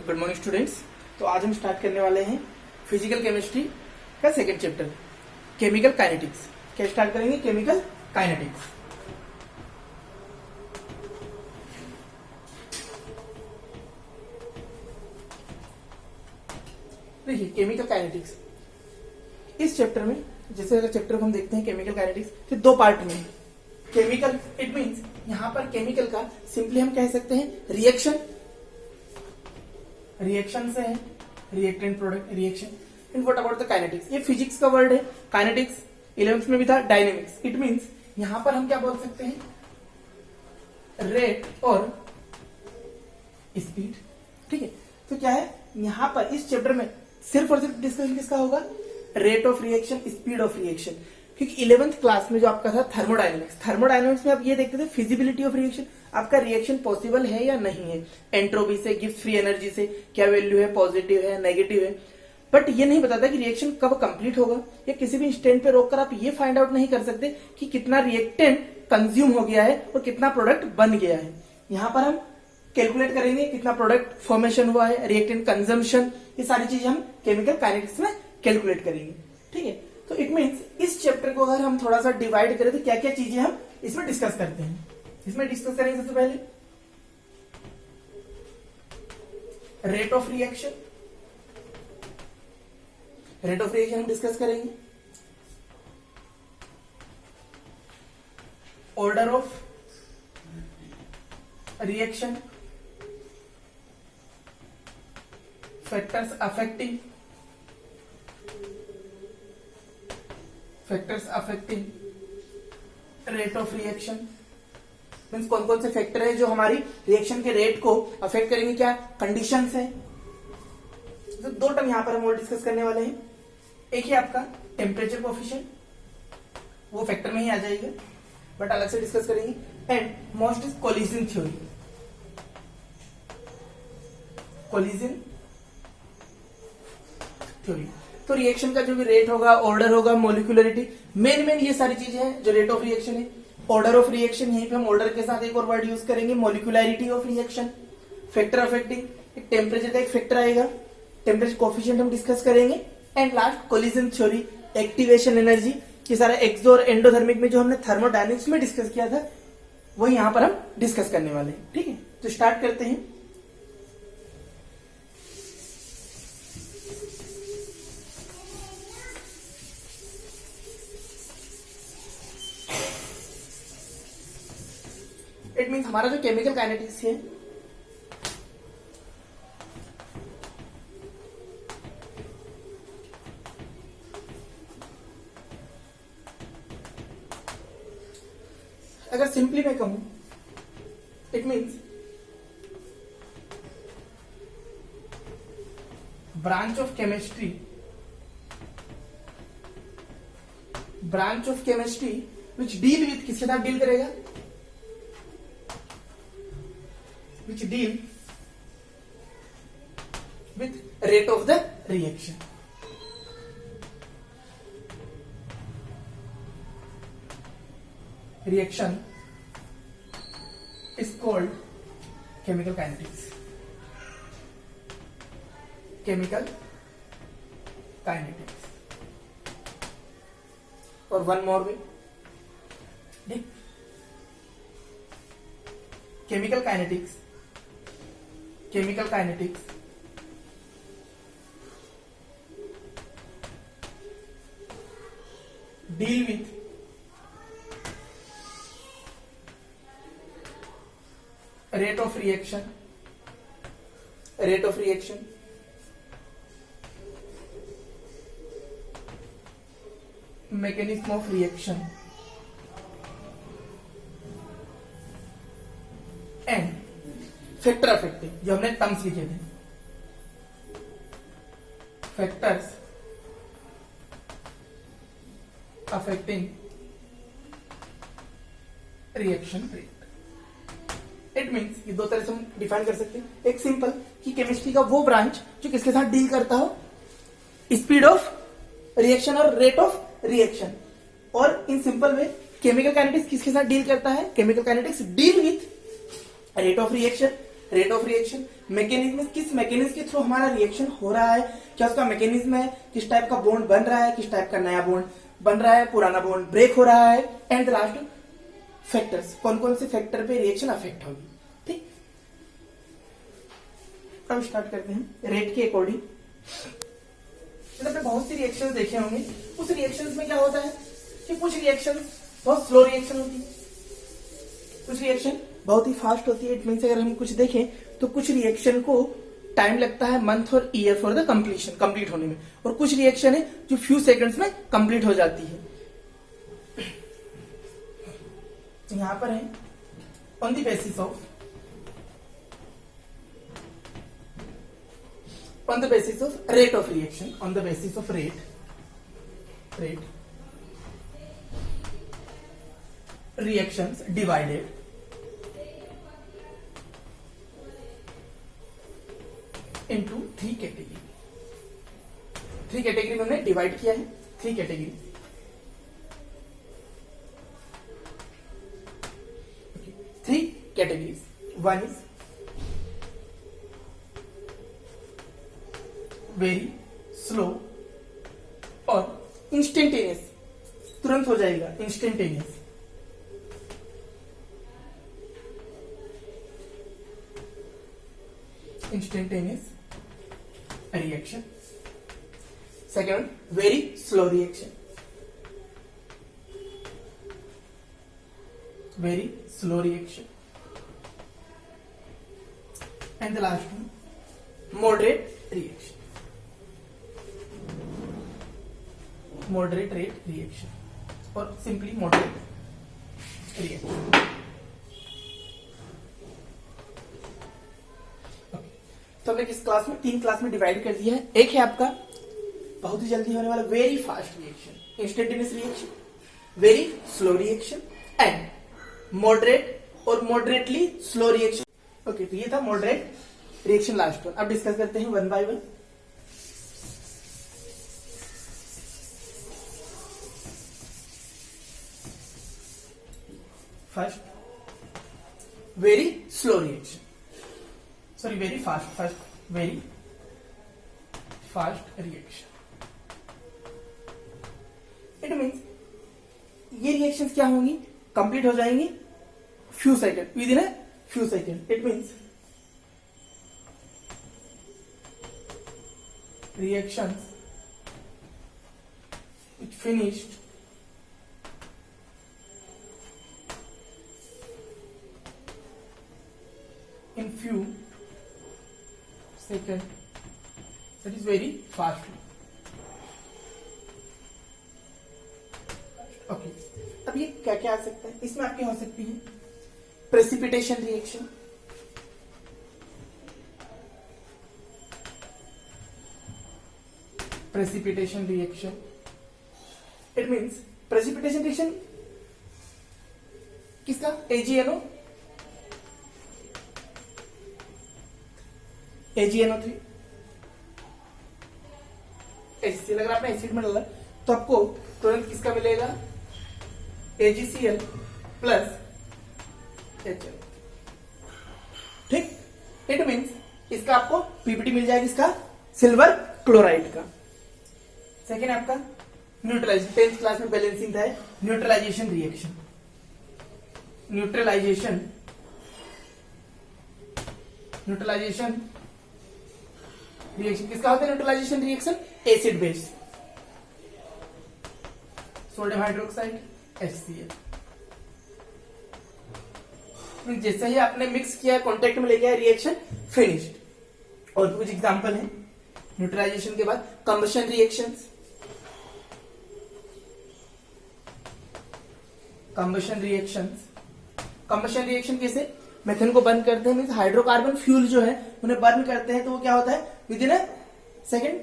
Good morning students. तो आज हम स्टार्ट करने वाले हैं फिजिकल केमिस्ट्री का सेकंड चैप्टर केमिकल काइनेटिक्स। क्या स्टार्ट करेंगे? Chemical kinetics. देखिए केमिकल काइनेटिक्स इस चैप्टर में, जैसे अगर चैप्टर को हम देखते हैं केमिकल काइनेटिक्स तो दो पार्ट में है। केमिकल इट मींस यहां पर केमिकल का सिंपली हम कह सकते हैं रिएक्शन से है, reactant product reaction. And what about the kinetics? ये फिजिक्स का वर्ड है। काइनेटिक्स 11th में भी था, डायनेमिक्स। इट मींस यहां पर हम क्या बोल सकते हैं? रेट और स्पीड। ठीक है, तो क्या है यहां पर इस चैप्टर में सिर्फ और सिर्फ डिस्कशन किसका होगा? Rate of reaction, speed of reaction. क्योंकि 11th क्लास में जो आपका था थर्मोडायनेमिक्स में आप ये देखते थे फिजिबिलिटी ऑफ रिएक्शन, आपका रिएक्शन पॉसिबल है या नहीं है, एंट्रोपी से, गिब्स फ्री एनर्जी से, क्या वैल्यू है, पॉजिटिव है, नेगेटिव है। बट ये नहीं बताता कि रिएक्शन कब कंप्लीट होगा, या किसी भी इंस्टेंट पे रोककर आप ये फाइंड आउट नहीं कर सकते कि कितना रिएक्टेंट कंज्यूम हो गया है और कितना प्रोडक्ट बन गया है। यहां पर हम कैलकुलेट करेंगे कितना प्रोडक्ट फॉर्मेशन हुआ है, रिएक्टेंट कंजम्पशन, ये सारी चीजें हम केमिकल काइनेटिक्स में कैलकुलेट करेंगे। ठीक है, तो इट मींस इस चैप्टर को अगर हम थोड़ा सा डिवाइड करें तो क्या क्या चीजें हम इसमें डिस्कस करते हैं। इसमें डिस्कस करेंगे सबसे पहले rate of reaction. Rate of reaction हम डिस्कस करेंगे। Order of reaction, factors affecting rate of reaction. Means कौन कौन से फैक्टर है जो हमारी रिएक्शन के रेट को अफेक्ट करेंगे, क्या कंडीशंस है। तो दो टर्म यहां पर हम और डिस्कस करने वाले हैं। एक ही आपका टेम्परेचर कोएफिशिएंट, वो फैक्टर में ही आ जाएगा बट अलग से डिस्कस करेंगे। And most is collision theory. तो रिएक्शन का जो भी रेट होगा, ऑर्डर होगा, मोलिकुलरिटी, मेन ये सारी चीजें हैं जो रेट ऑफ रिएक्शन है। ऑर्डर ऑफ रिएक्शन, यहीं पे हम ऑर्डर के साथ एक और वर्ड यूज करेंगे, molecularity of reaction, factor affecting, एक टेम्परेचर का एक फैक्टर आएगा, टेम्परेचर कोएफिशिएंट हम डिस्कस करेंगे। And last collision theory, activation energy, ये सारा एक्सो और एंडोथर्मिक में जो हमने थर्मोडायनेमिक्स में डिस्कस किया था वो यहां पर हम डिस्कस करने वाले हैं। ठीक है, तो स्टार्ट करते हैं। इट मीन्स हमारा जो केमिकल काइनेटिक्स है अगर सिंपली मैं कहूं, it means branch of chemistry which deal with, किसके साथ डील करेगा? which deal with rate of the reaction. Reaction is called chemical kinetics. Chemical kinetics. Or one more way, chemical kinetics deal with rate of reaction, mechanism of reaction, and factor affecting, जो हमने terms लिखे थे, factors affecting reaction rate. It means ये दो तरह से हम define कर सकते हैं। एक सिंपल कि केमिस्ट्री का वो ब्रांच जो किसके साथ डील करता हो, स्पीड ऑफ रिएक्शन और रेट ऑफ रिएक्शन। और in simple way chemical kinetics किसके साथ डील करता है? Chemical kinetics deal with rate of reaction rate of reaction, mechanism, किस मैकेनिज्म के थ्रू हमारा रिएक्शन हो रहा है, क्या उसका मैकेनिज्म है, किस टाइप का बॉन्ड बन रहा है, किस टाइप का नया बॉन्ड बन रहा है, पुराना बॉन्ड ब्रेक हो रहा है, एंड लास्ट फैक्टर्स, कौन कौन से फैक्टर पे रिएक्शन अफेक्ट होगी। ठीक, अब स्टार्ट करते हैं रेट के अकॉर्डिंग। आपने बहुत सी रिएक्शंस देखे होंगे, उस रिएक्शंस में क्या होता है कि कुछ रिएक्शन बहुत स्लो रिएक्शन होती है, कुछ रिएक्शन बहुत ही फास्ट होती है। इट मीन्स अगर हम कुछ देखें तो कुछ रिएक्शन को टाइम लगता है मंथ और year for the completion, complete होने में, और कुछ रिएक्शन है जो फ्यू सेकंड्स में कंप्लीट हो जाती है। यहां पर है on the basis of rate of reaction, on the basis of rate reactions divided into three category. Three category में हमने डिवाइड किया है, three category. Three categories, one is very slow और इंस्टेंटेनियस, तुरंत हो जाएगा, instantaneous. Instantaneous reaction. Second, very slow reaction, very slow reaction. And the last one, moderate reaction, moderate rate reaction और simply moderate reaction. तो हमने किस class में, तीन क्लास में डिवाइड कर दिया है। एक है आपका बहुत ही जल्दी होने वाला very fast reaction, instantaneous reaction, very slow reaction and moderate और मॉडरेटली स्लो रिएक्शन। ओके, तो ये था मॉडरेट रिएक्शन, लास्ट वन। अब डिस्कस करते हैं one by one. First, very slow reaction, sorry very fast, first very fast reaction. It means ये reactions क्या होंगी, कंप्लीट हो जाएंगी few second, with in a few second. It means reactions which finished in few seconds, that is very fast. Okay, अब ये क्या क्या आ सकता है, इसमें आपकी हो सकती है precipitation reaction, precipitation reaction. It means precipitation reaction किसका, AgNO, AgNO3 HCl। अगर आपने एसिड में डाला तो आपको तुरंत किसका मिलेगा, AgCl प्लस HL। ठीक, इट मीन्स इसका आपको पीपीटी मिल जाएगा, इसका सिल्वर क्लोराइड का। सेकेंड आपका न्यूट्रलाइजेशन, 10th क्लास में बैलेंसिंग था, न्यूट्रलाइजेशन रिएक्शन, न्यूट्रलाइजेशन रिएक्शन किसका होता है, neutralisation reaction acid base, sodium hydroxide HCl। जैसे ही आपने मिक्स किया, कांटेक्ट में ले गया, रिएक्शन फिनिश्ड। और कुछ एग्जांपल है न्यूट्रलाइजेशन के बाद, कंबशन रिएक्शंस, कंबशन रिएक्शन कैसे, मेथेन को बर्न करते हैं, मीन्स हाइड्रोकार्बन फ्यूल जो है उन्हें बर्न करते हैं, तो वो क्या होता है, विद इन अ सेकेंड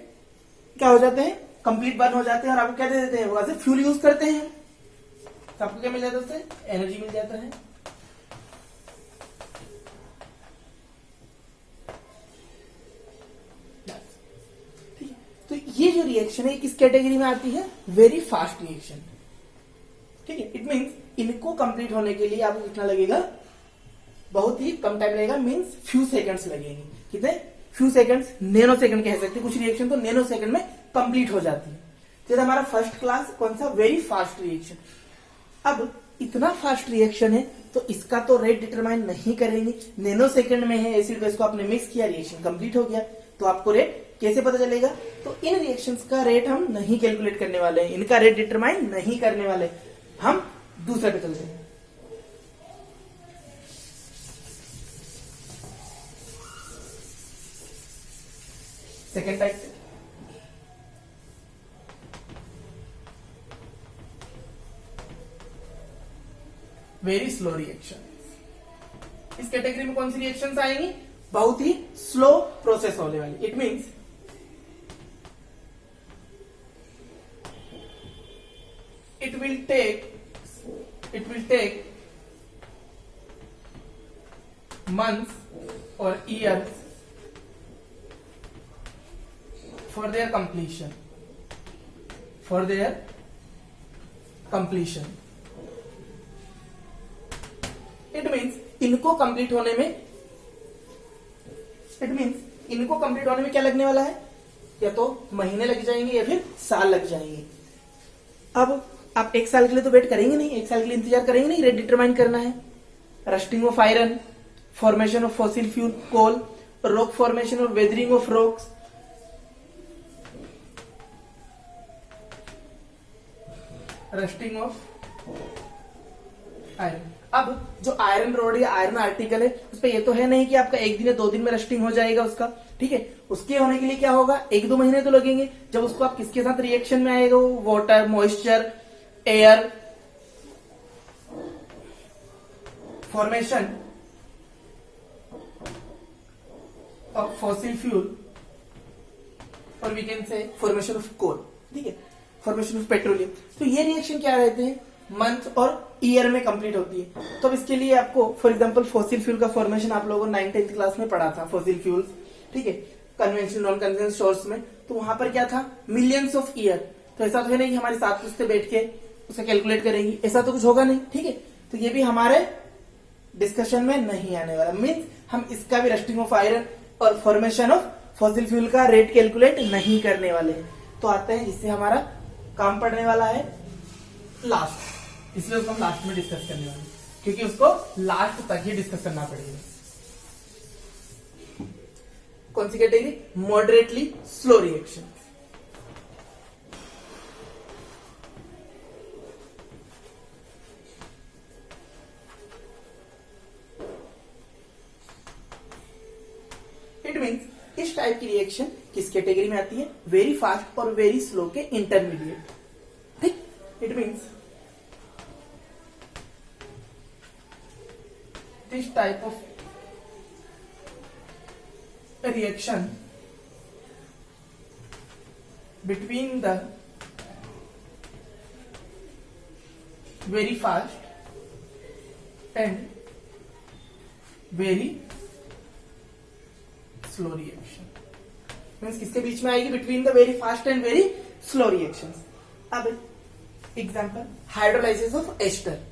क्या हो जाते हैं, कंप्लीट बर्न हो जाते हैं, और आपको क्या दे देते हैं, वहां से फ्यूल यूज करते हैं, तो आपको क्या मिल जाता है, उससे एनर्जी मिल जाता है। तो ये जो रिएक्शन है किस कैटेगरी में आती है, वेरी फास्ट रिएक्शन। ठीक है, इट मीन्स इनको कंप्लीट होने के लिए आपको कितना लगेगा, बहुत ही कम टाइम लगेगा, मीन्स फ्यू सेकंड्स लगेंगे। कितने? फ्यू सेकंड्स, नैनो सेकंड कह सकते हैं। कुछ रिएक्शन तो नैनो सेकंड में कंप्लीट हो जाती है। तो हमारा फर्स्ट क्लास कौन सा? Very fast reaction. अब इतना फास्ट रिएक्शन है तो इसका तो रेट डिटरमाइन नहीं करेंगे। नैनो सेकंड में है, एसिड बेस को आपने मिक्स किया, रिएक्शन कंप्लीट हो गया, तो आपको रेट कैसे पता चलेगा? तो इन रिएक्शंस का रेट हम नहीं कैलकुलेट करने वाले हैं, इनका रेट डिटरमाइन नहीं करने वाले, हम दूसरे पे चल रहे हैं। सेकेंड टाइप से वेरी स्लो रिएक्शन। इस कैटेगरी में कौन सी रिएक्शंस आएंगी? बहुत ही स्लो प्रोसेस होने वाली। It means it will take months or years for their completion. It means इनको कंप्लीट होने में क्या लगने वाला है? या तो महीने लग जाएंगे या फिर साल लग जाएंगे। अब आप एक साल के लिए तो वेट करेंगे नहीं, एक साल के लिए इंतजार करेंगे नहीं, रेट डिटरमाइन करना है। Rusting of iron, formation of fossil fuel coal, rock formation और weathering of rocks, rusting of iron. अब जो आयरन रोड या आयरन आर्टिकल है उस पर ये तो है नहीं कि आपका एक दिन या 2 दिन में रस्टिंग हो जाएगा उसका, ठीक है। उसके होने के लिए क्या होगा? 1-2 महीने तो लगेंगे। जब उसको आप किसके साथ रिएक्शन में आएगा? Water, moisture, air, formation of fossil fuel और we can say formation of coal, ठीक है, फॉर्मेशन ऑफ पेट्रोलियम। तो ये रिएक्शन क्या रहते हैं? मंथ और ईयर में कंप्लीट होती है। तो अब इसके लिए आपको फॉर एग्जांपल फॉसिल फ्यूल का फॉर्मेशन आप लोगों ने 9th-10th क्लास में पढ़ा था, फॉसिल फ्यूल्स, ठीक है, कन्वेंशनल नॉन कन्वेंशनल सोर्स में। तो वहां पर क्या था? Millions of year. तो ऐसा तो है नहीं कि हमारे साथ पुछते बैठ के उसका कैलकुलेट करेंगी, ऐसा तो कुछ होगा नहीं, ठीक है। तो ये भी हमारे डिस्कशन में नहीं आने वाला। मीन्स हम इसका भी रस्टिंग ऑफ आयरन और फॉर्मेशन ऑफ फॉसिल फ्यूल का रेट कैलकुलेट नहीं करने वाले हैं। तो आते हैं जिससे हमारा काम पड़ने वाला है लास्ट, इसलिए उसको हम लास्ट में डिस्कस करने वाले हैं, क्योंकि उसको लास्ट तक ही डिस्कस करना पड़ेगा। कौन सी category? Moderately slow reaction. It means इस टाइप की रिएक्शन किस कैटेगरी में आती है? वेरी फास्ट और वेरी स्लो के इंटरमीडिएट, ठीक। It means this type of reaction between the very fast and very slow reaction। Means किसके बीच में आएगी? Between the very fast and very slow reactions. अब example, hydrolysis of ester.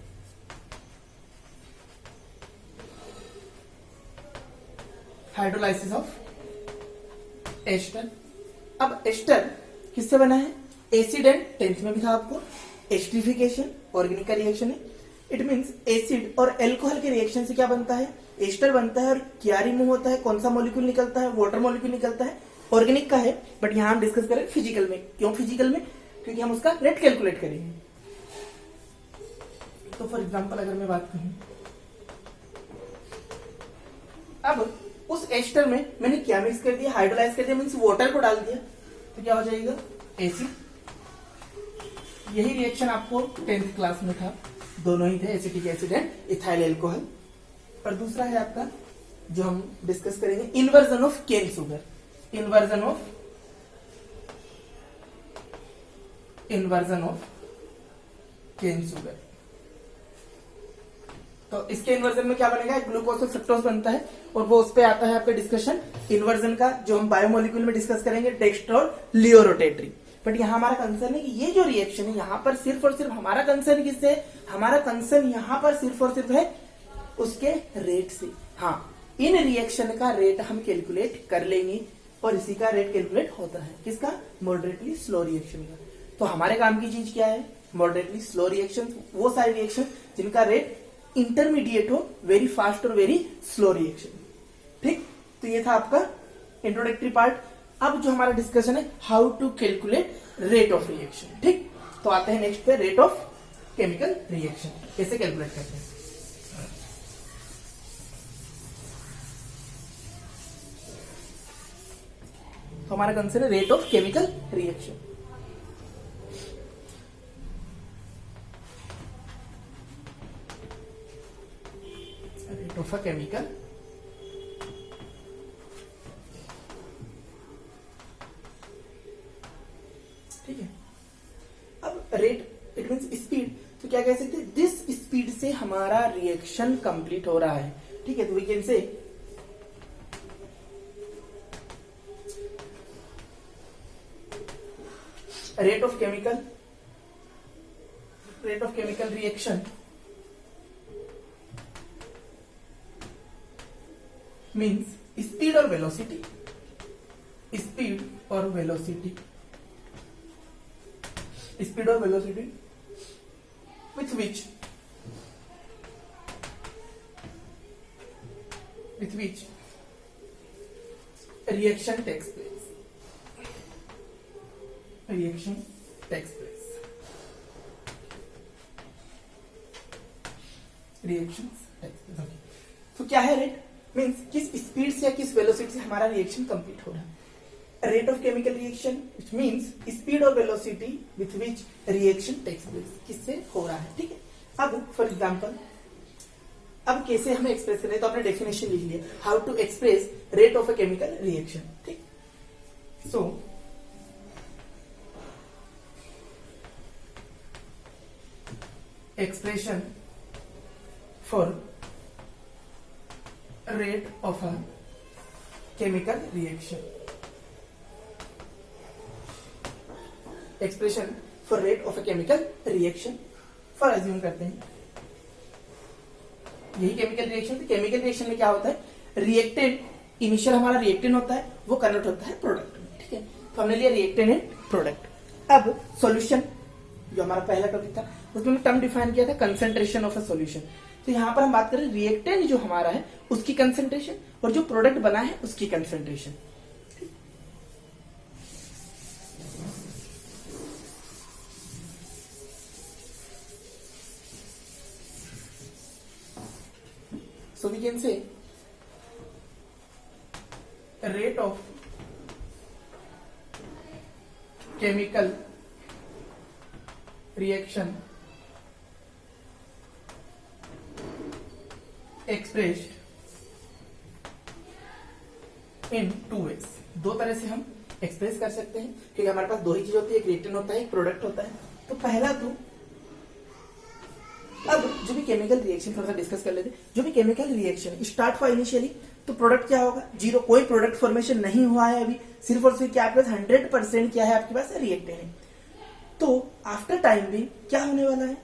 Hydrolysis of ester. अब ester किससे बना है? Acid and 10th में भी था आपको, एस्टरिफिकेशन ऑर्गेनिक का रिएक्शन है। इट मींस एसिड और एल्कोहल के रिएक्शन से क्या बनता है? एस्टर बनता है। और क्या रिमूव होता है? कौन सा मॉलिक्यूल निकलता है? वाटर मॉलिक्यूल निकलता है, ऑर्गेनिक का है। बट यहां हम डिस्कस करें फिजिकल में। क्यों फिजिकल में? क्योंकि हम उसका रेट कैलकुलेट करेंगे। तो फॉर एग्जाम्पल अगर मैं बात करूं, अब उस एस्टर में मैंने क्या मिक्स कर दिया? हाइड्रोलाइज कर दिया, मीन्स वाटर को डाल दिया, तो क्या हो जाएगा? एसिड। यही रिएक्शन आपको 10th क्लास में था, दोनों ही थे, acetic acid and ethyl alcohol. और दूसरा है आपका जो हम डिस्कस करेंगे, inversion of cane sugar. Inversion of cane sugar. तो इसके इन्वर्जन में क्या बनेगा? ग्लूकोज और फ्रक्टोज बनता है, और वो उस पे आता है आपका डिस्कशन इन्वर्जन का, जो हम बायोमोलिक्यूल में डिस्कस करेंगे, डेक्स्ट्रो लियो रोटेटरी। बट यहाँ हमारा कंसर्न है कि ये जो रिएक्शन है यहाँ पर सिर्फ और सिर्फ हमारा कंसर्न किससे है? हमारा कंसर्न यहाँ पर सिर्फ और सिर्फ है उसके रेट से। हाँ, इन रिएक्शन का रेट हम कैलकुलेट कर लेंगे और इसी का रेट कैलकुलेट होता है किसका, मॉडरेटली स्लो रिएक्शन का। तो हमारे काम की चीज क्या है, मॉडरेटली स्लो रिएक्शन, वो सारे रिएक्शन जिनका रेट इंटरमीडिएट हो, वेरी फास्ट और वेरी स्लो रिएक्शन। ठीक, तो ये था आपका इंट्रोडक्टरी पार्ट। अब जो हमारा डिस्कशन है how to calculate rate of reaction. ठीक, तो आते हैं नेक्स्ट पे, रेट ऑफ केमिकल रिएक्शन कैसे कैलकुलेट करते हैं। तो हमारा कंसर्न है rate of chemical reaction. Rate of a chemical ठीक है। अब रेट इट मींस स्पीड, तो क्या कह सकते हैं, जिस स्पीड से हमारा रिएक्शन कंप्लीट हो रहा है। ठीक है, तो we can say rate of chemical reaction means speed और वेलोसिटी, स्पीड और वेलोसिटी, स्पीड और velocity with which reaction takes place, reaction takes place, reactions takes place। okay. तो क्या है रेट, मीन्स किस स्पीड से या किस वेलोसिटी से हमारा रिएक्शन कंप्लीट हो रहा है। Rate of chemical reaction which means speed और velocity with which reaction takes place, किससे हो रहा है। ठीक है, अब फॉर एग्जांपल अब कैसे हमें एक्सप्रेस करें, तो आपने डेफिनेशन लिख लिया, how to express rate of a chemical reaction. ठीक, so expression for rate of a chemical reaction, expression for rate of a chemical reaction, for assume करते हैं यही केमिकल रिएक्शन। तो केमिकल रिएक्शन में क्या होता है, रिएक्टेंट इनिशियल हमारा रिएक्टेंट होता है, वो कन्वर्ट होता है प्रोडक्ट में। ठीक है, तो हमने लिया रिएक्टेंट एंड प्रोडक्ट। अब सॉल्यूशन जो हमारा पहला टॉपिक था, उसमें टर्म डिफाइन किया था कंसंट्रेशन ऑफ अ सॉल्यूशन। तो यहां पर हम बात करें रिएक्टेंट जो हमारा है उसकी कंसंट्रेशन और जो प्रोडक्ट बना है उसकी concentration. So we can say rate of chemical reaction expressed in two ways। दो तरह से हम एक्सप्रेस कर सकते हैं, क्योंकि हमारे पास दो ही चीज होती है, एक रिएक्टेंट होता है, एक प्रोडक्ट होता है। तो पहला तो अब जो भी केमिकल रिएक्शन थोड़ा सा डिस्कस कर लेते हैं। जो भी केमिकल रिएक्शन स्टार्ट हुआ इनिशियली, तो प्रोडक्ट क्या होगा, जीरो, कोई प्रोडक्ट फॉर्मेशन नहीं हुआ है अभी, सिर्फ और सिर्फ क्या आपके पास 100% क्या है, आपके पास रिएक्टेंट है। तो आफ्टर टाइम भी क्या होने वाला है,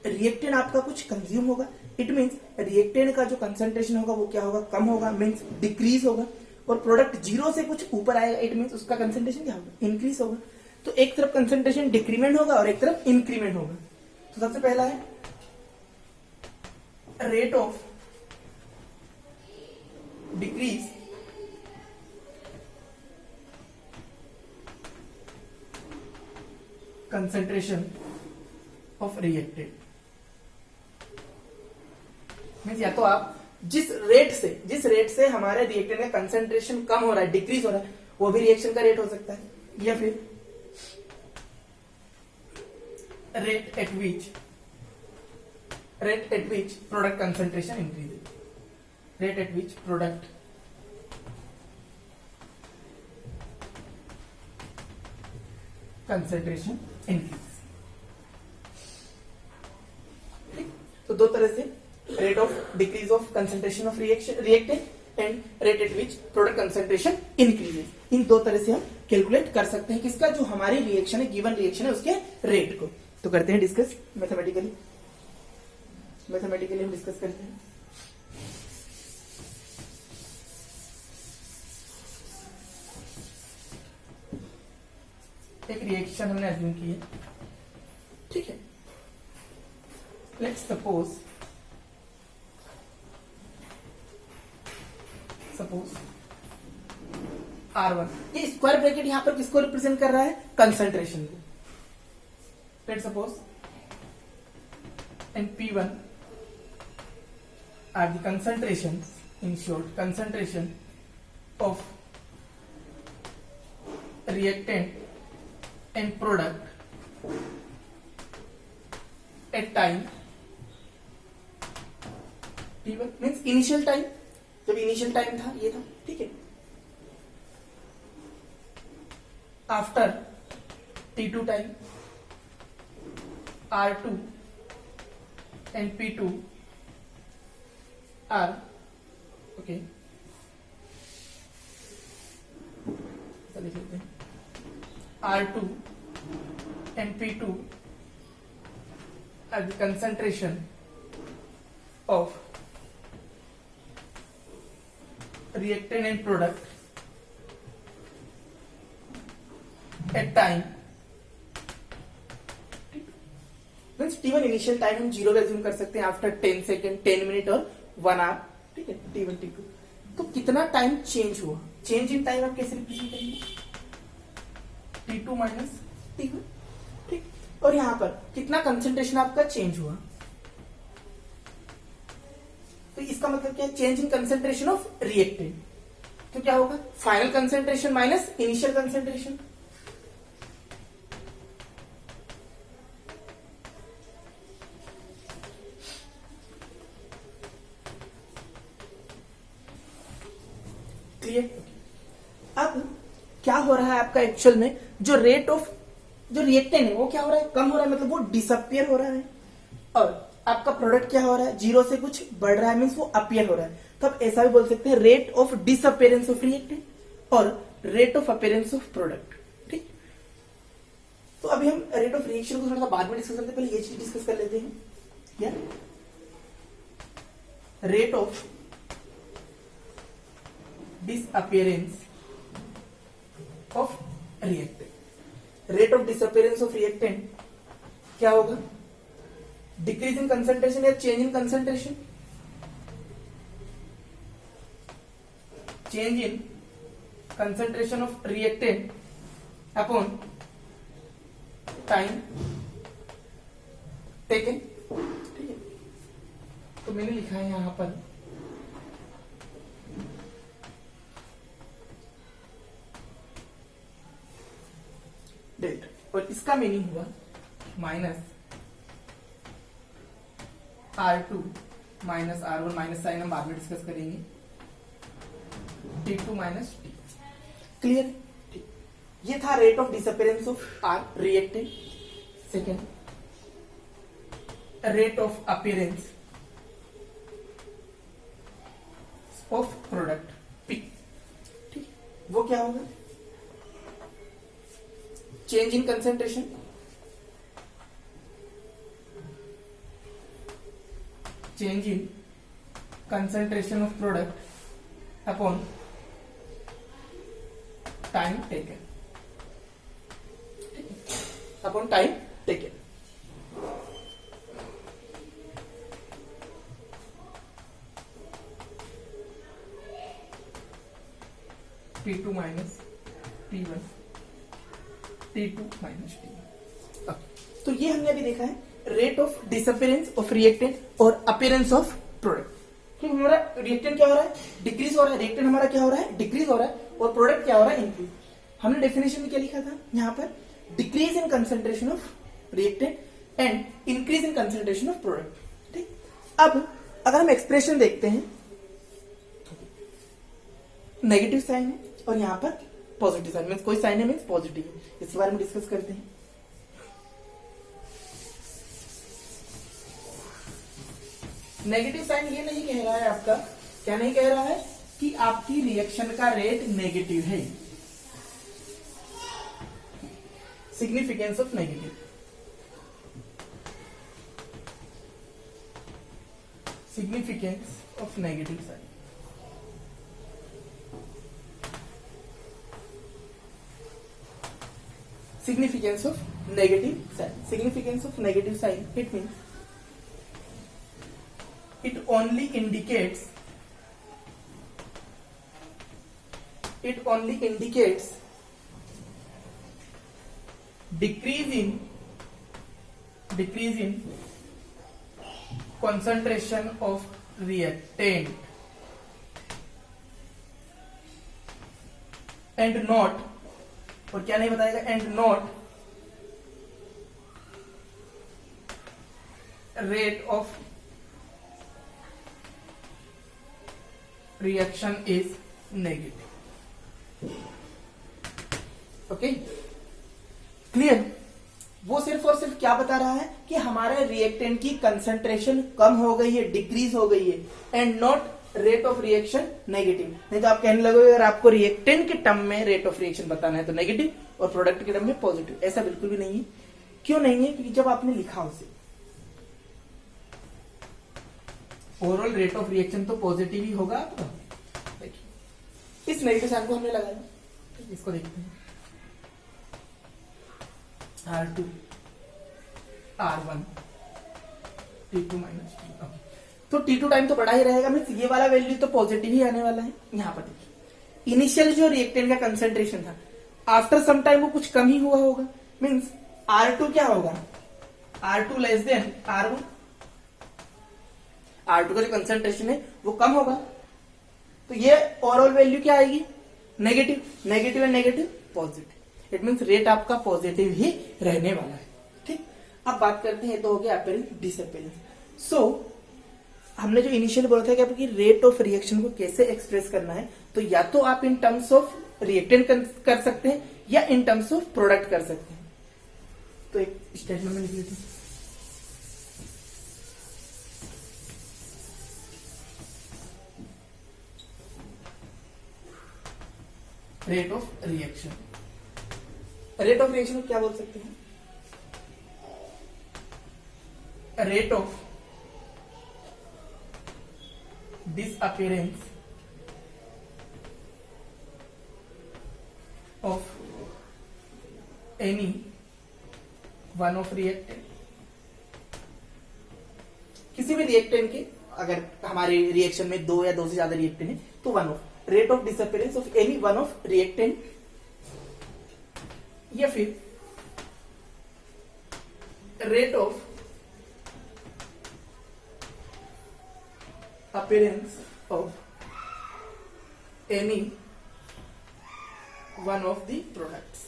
रिएक्टेंट आपका कुछ कंज्यूम होगा। इट मीन्स रिएक्टेंट का जो कंसंट्रेशन होगा वो क्या होगा, कम होगा, मीन्स डिक्रीज होगा। और प्रोडक्ट जीरो से कुछ ऊपर आएगा, इट मीन्स उसका कंसंट्रेशन क्या होगा, इंक्रीज होगा। तो एक तरफ कंसंट्रेशन डिक्रीमेंट होगा और एक तरफ इंक्रीमेंट होगा। तो सबसे पहला है rate of decrease concentration of reactant. Means या तो आप जिस रेट से हमारे रिएक्टेंट का कंसंट्रेशन कम हो रहा है, डिक्रीज हो रहा है, वो भी रिएक्शन का रेट हो सकता है, या फिर rate at which product concentration increase, rate at which product concentration increase. तो दो तरह से, rate of decrease of concentration of reactant and rate at which product concentration increases, इन दो तरह से हम कैलकुलेट कर सकते हैं किसका, जो हमारी रिएक्शन है, गिवन रिएक्शन है, उसके रेट को। तो करते हैं डिस्कस मैथमेटिकली हम डिस्कस करते हैं। एक रिएक्शन हमने अज्यूम की है, ठीक है। लेट्स सपोज R1, ये स्क्वायर ब्रैकेट यहां पर किसको रिप्रेजेंट कर रहा है? कंसंट्रेशन को। Let's suppose in P1 are the concentrations, in short, concentration of reactant and product at time T1 means initial time, जब इनिशियल टाइम था ये था, ठीक है। After T2 time R2 and P2 are okay, लिख लेते हैं R2 and P2 are the concentration of reactant and product at time means T1 initial time हम 0 एज्यूम कर सकते हैं आफ्टर 10 सेकेंड, 10 मिनट और 1 आवर, ठीक है। T1 T2 तो कितना टाइम चेंज हुआ? चेंज इन टाइम आप कैसे रिप्रेजेंट करेंगे? T2 माइनस T1, ठीक। और यहां पर कितना कंसंट्रेशन आपका चेंज हुआ? तो इसका मतलब क्या है? Change in concentration of reactant. तो क्या होगा? Final concentration minus initial concentration. Clear? अब क्या हो रहा है आपका एक्चुअल में, जो रेट ऑफ जो रिएक्टेंट है वो क्या हो रहा है? कम हो रहा है, मतलब वो डिसअपियर हो रहा है। और आपका प्रोडक्ट क्या हो रहा है? 0 से कुछ बढ़ रहा है, मीन्स वो अपीयर हो रहा है। तो आप ऐसा भी बोल सकते हैं rate of disappearance of reactant और rate of appearance of product, ठीक। तो अभी हम रेट ऑफ रिएक्शन को थोड़ा सा बाद में डिस्कस करते हैं, पहले ये चीज डिस्कस कर लेते हैं। क्या? Rate of disappearance of reactant, rate of disappearance of reactant क्या होगा? डिक्रीज इन कंसंट्रेशन या change in concentration? Change in concentration of reactant upon time taken, ठीक है। तो मैंने लिखा है यहां पर डेल्टा, और इसका मीनिंग हुआ minus R2 minus R1, minus sign हम बाद में डिस्कस करेंगे, T2 माइनस T। क्लियर? ये था rate of disappearance of R reactant. Second, rate of appearance of product P, ठीक। वो क्या होगा? Change in concentration, change in concentration of product upon time taken, upon time taken. T2 minus T1, T2 minus T1। तो ये हमने अभी देखा है rate of disappearance of reactant और अपीयरेंस ऑफ प्रोडक्ट। क्योंकि हमारा रिएक्टेंट क्या हो रहा है? डिक्रीज हो रहा है। रिएक्टेंट हमारा क्या हो रहा है? डिक्रीज हो रहा है। और प्रोडक्ट क्या हो रहा है? इंक्रीज। हमने डेफिनेशन में क्या लिखा था यहाँ पर? Decrease in concentration of reactant and increase in concentration of product, ठीक। अब अगर हम एक्सप्रेशन देखते हैं, नेगेटिव साइन है और यहाँ पर पॉजिटिव साइन, मीन्स कोई साइन है मीन्स पॉजिटिव है। इसके बारे में डिस्कस करते हैं। नेगेटिव साइन ये नहीं कह रहा है आपका, क्या नहीं कह रहा है? कि आपकी रिएक्शन का रेट नेगेटिव है। Significance of negative, significance of negative sign. significance of negative sign. Significance of negative sign, it means it only indicates decrease in concentration of reactant and not, और क्या नहीं बताएगा, and not rate of reaction is negative. Okay, clear? वो सिर्फ और सिर्फ क्या बता रहा है कि हमारे रिएक्टेंट की कंसंट्रेशन कम हो गई है, डिक्रीज हो गई है, and not rate of reaction negative. नहीं तो आप कहने लगोगे अगर आपको रिएक्टेंट के टर्म में रेट ऑफ रिएक्शन बताना है तो नेगेटिव और प्रोडक्ट के टर्म में पॉजिटिव। ऐसा बिल्कुल भी नहीं है। क्यों नहीं है? क्योंकि जब आपने लिखा उसे ओवरऑल रेट ऑफ रिएक्शन तो पॉजिटिव ही होगा आपका। देखिए इस नेगेटिव साइन को हमने लगाया, इसको देखते हैं, R2 R1 T2 minus T। तो T2 टाइम तो बड़ा ही रहेगा, मीन्स ये वाला वैल्यू तो पॉजिटिव ही आने वाला है। यहां पर देखिए इनिशियल जो रिएक्टेंट का कंसेंट्रेशन था, आफ्टर सम टाइम वो कुछ कम ही हुआ होगा, मीन्स R2 क्या होगा, R2 less than R1। R2 का जो कंसेंट्रेशन है वो कम होगा, तो ये ओवरऑल वैल्यू क्या आएगी, negative. Negative and negative positive, it means rate आपका पॉजिटिव ही रहने वाला है। ठीक, अब बात करते हैं, तो हो गया अपेरेंस डिसअपेरेंस। सो हमने जो इनिशियल बोला था कि आपकी रेट ऑफ रिएक्शन को कैसे एक्सप्रेस करना है, तो या तो आप इन टर्म्स ऑफ रिएक्टेंट कर सकते हैं या इन टर्म्स ऑफ प्रोडक्ट कर सकते हैं। तो एक स्टेटमेंट में लिख लेते हैं, rate of reaction. Rate of reaction को क्या बोल सकते हैं, rate of disappearance of any one of reactant। किसी भी रिएक्टेंट के, अगर हमारे रिएक्शन में दो या दो से ज्यादा रिएक्टेंट है तो one of, rate of disappearance of any one of reactant, या फिर rate of appearance of any one of the products।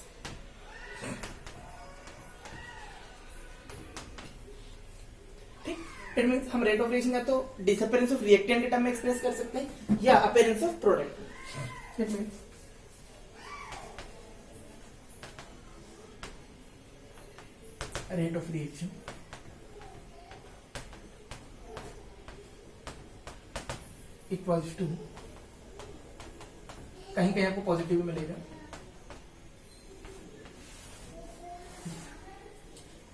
ठीक, इट मीन्स हम रेट ऑफ रिएक्शन या तो डिसअपियरेंस ऑफ रिएक्टेंट के टर्म में एक्सप्रेस कर सकते हैं या appearance of product. It means rate of reaction equals to, कहीं कहीं आपको पॉजिटिव मिलेगा।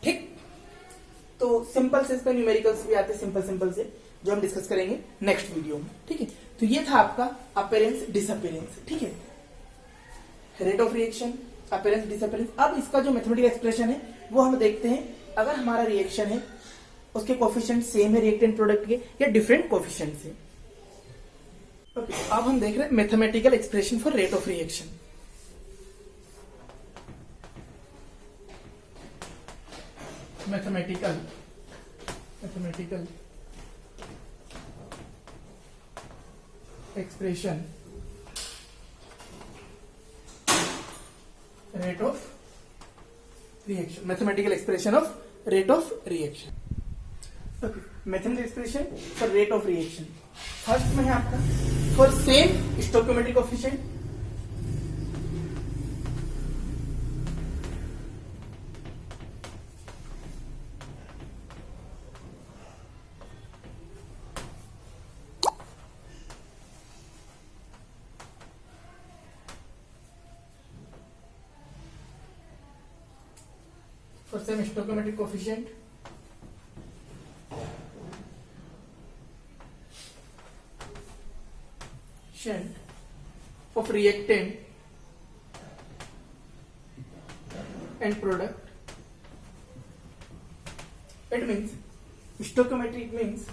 ठीक, तो सिंपल से इसका न्यूमेरिकल्स भी आते हैं, सिंपल से जो हम डिस्कस करेंगे नेक्स्ट वीडियो में। ठीक है, तो ये था आपका अपीयरेंस डिसअपीयरेंस। ठीक है, rate of reaction, appearance disappearance. अब इसका जो मैथमेटिकल एक्सप्रेशन है वो हम देखते हैं। अगर हमारा रिएक्शन है उसके कोफिशिएंट सेम है रिएक्टेंट प्रोडक्ट के या डिफरेंट कोफिशिएंट है। ओके, अब हम देख रहे हैं mathematical expression for rate of reaction. Mathematical expression rate of reaction, mathematical expression of rate of reaction. Okay, mathematical expression for rate of reaction. First में है आपका for same stoichiometric coefficient, for same stoichiometric coefficient of reactant and product. It means stoichiometry means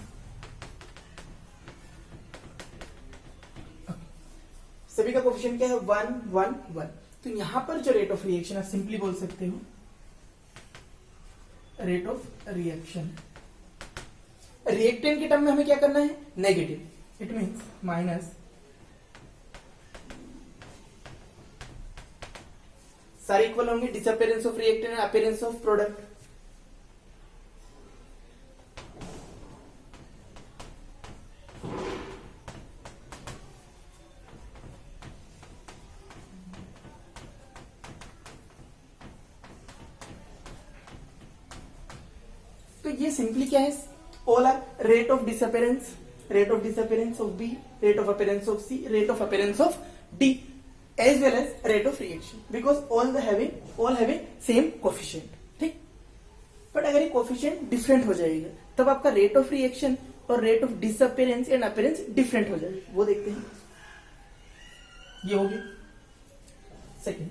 सभी का coefficient क्या है 1 1 1। तो यहां पर जो रेट ऑफ रिएक्शन आप सिंपली बोल सकते हो रेट ऑफ रिएक्शन। रिएक्टेंट के टर्म में हमें क्या करना है नेगेटिव, इट मीन्स माइनस सारे इक्वल होंगे disappearance of reactant and appearance of product. तो ये सिंपली क्या है all are rate of disappearance of B, rate of appearance of C, rate of appearance of D as well as rate of reaction because all having same coefficient। ठीक, but अगर ये coefficient different हो जाएगा तब आपका rate of reaction और rate of disappearance and appearance different हो जाएगा। वो देखते हैं, ये हो गया सेकेंड।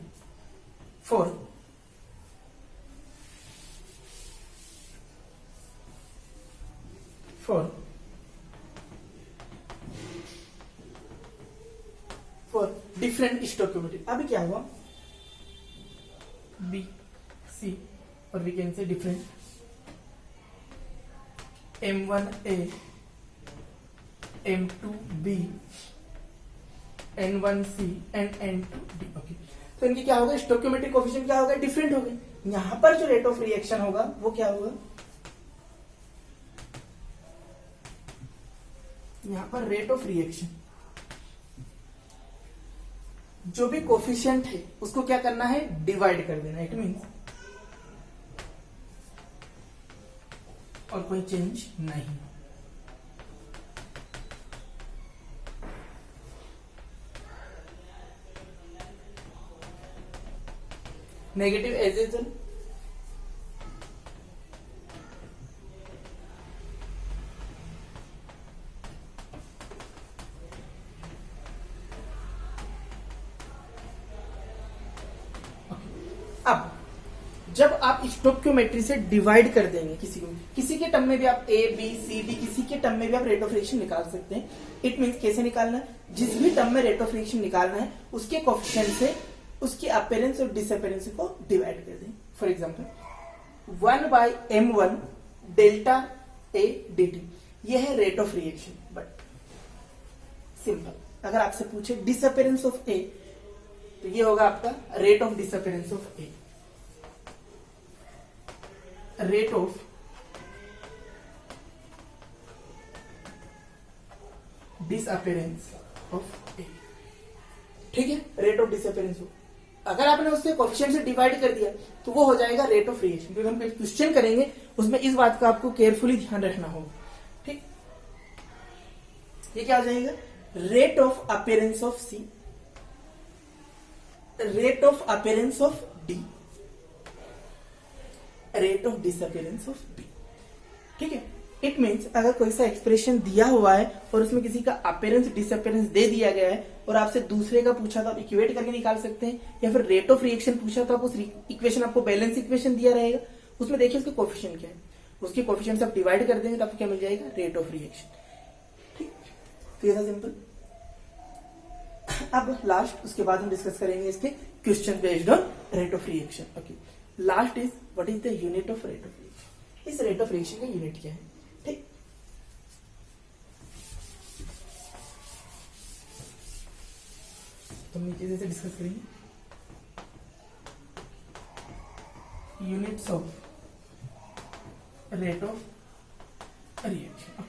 For different stoichiometry. अभी क्या हुआ बी सी और we can say different M1A M2B N1C and N2D। Okay, तो इनकी क्या होगा स्टोइकियोमेट्रिक कोफिशिएंट क्या होगा डिफरेंट होगा। यहां पर जो रेट ऑफ रिएक्शन होगा वो क्या होगा, यहां पर रेट ऑफ रिएक्शन जो भी कोफिशिएंट है उसको क्या करना है डिवाइड कर देना, इट मीन्स और कोई चेंज नहीं। Negative as it is. अब जब आप स्टोइकियोमेट्री से डिवाइड कर देंगे किसी के टर्म में भी आप ए बी सी डी किसी के टर्म में भी आप रेट ऑफ रिएक्शन निकाल सकते हैं। इट मींस कैसे निकालना है, जिस भी टर्म में रेट ऑफ रिएक्शन निकालना है उसके कोफिशिएंट से उसकी अपीयरेंस और डिसअपीयरेंस को डिवाइड कर दें। For example 1/m1 delta A D T, यह है rate of reaction. But simple अगर आपसे पूछे डिसअपीयरेंस ऑफ ए तो ये होगा आपका rate of disappearance of A, rate of disappearance of A. ठीक है, रेट ऑफ डिसअपीयरेंस ऑफ, अगर आपने उससे कोफिशिएंट से डिवाइड कर दिया तो वो हो जाएगा रेट ऑफ रिएक्शन। क्योंकि हम क्वेश्चन करेंगे उसमें इस बात का आपको केयरफुली ध्यान रखना होगा। ठीक, ये क्या हो जाएगा rate of appearance of C, rate of appearance of D, rate of disappearance of B. ठीक है, इट मीन्स अगर कोई सा एक्सप्रेशन दिया हुआ है और उसमें किसी का अपीयरेंस डिसअपीयरेंस दे दिया गया है और आपसे दूसरे का पूछा तो आप इक्वेट करके निकाल सकते हैं, या फिर रेट ऑफ रिएक्शन पूछा तो आप उस इक्वेशन आपको बैलेंस इक्वेशन दिया रहेगा उसमें देखिए उसके कोफिशिएंट क्या है, उसके कोफिशिएंट से आप डिवाइड कर देंगे तो आपको क्या मिल जाएगा रेट ऑफ रिएक्शन। ठीक, तो ये था सिंपल। अब लास्ट उसके बाद हम डिस्कस करेंगे इसके question based on rate of reaction. Okay, last is what is the unit of rate of reaction. इस रेट ऑफ रिएक्शन का यूनिट क्या है। ठीक, तो हम नीचे से डिस्कस करेंगे units of rate of reaction.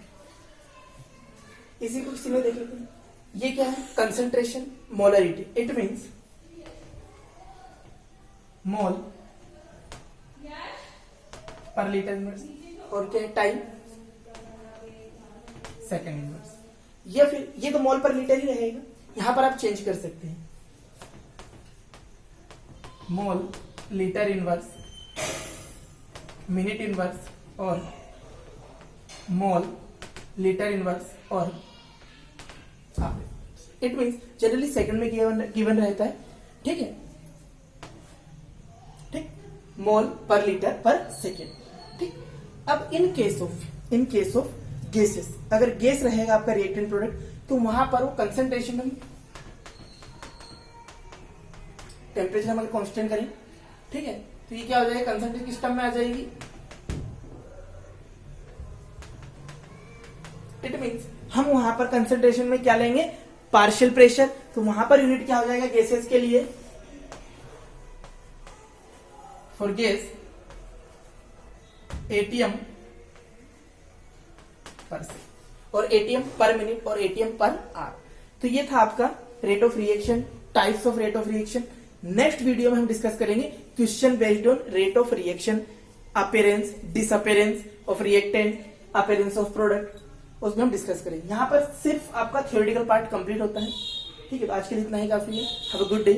इसी को किसी में देख लेते हैं। ये क्या है concentration molarity, it means mole पर लीटर इनवर्स, और क्या है टाइम सेकेंड इनवर्स, या फिर ये तो मोल पर लीटर ही रहेगा, यहां पर आप चेंज कर सकते हैं mole litre inverse, minute inverse और मोल लीटर इनवर्स और इट मीन्स जनरली सेकंड में गिवन रहता है। ठीक है, ठीक, मोल पर लीटर पर सेकेंड। ठीक, अब इन केस ऑफ गैसेस, अगर गैस रहेगा आपका रिएक्टेंट प्रोडक्ट तो वहां पर वो कंसंट्रेशन हम टेम्परेचर हम अगर कांस्टेंट करें, ठीक है, तो ये क्या हो जाएगा, कंसंट्रेशन किस टर्म में आ जाएगी, इट मीन्स हम वहां पर कंसंट्रेशन में क्या लेंगे, पार्शियल प्रेशर। तो वहां पर यूनिट क्या हो जाएगा गैसेस के लिए, फॉर गैस एटीएम पर सेकेंड और एटीएम पर मिनट और एटीएम पर आवर। तो ये था आपका rate of reaction, types of rate of reaction. Next video में हम डिस्कस करेंगे question based on rate of reaction, appearance, disappearance of reactant, appearance of product, उसमें हम डिस्कस करेंगे। यहां पर सिर्फ आपका थ्योरेटिकल पार्ट कंप्लीट होता है। ठीक है, तो आज के लिए इतना ही काफी है। Have a good day.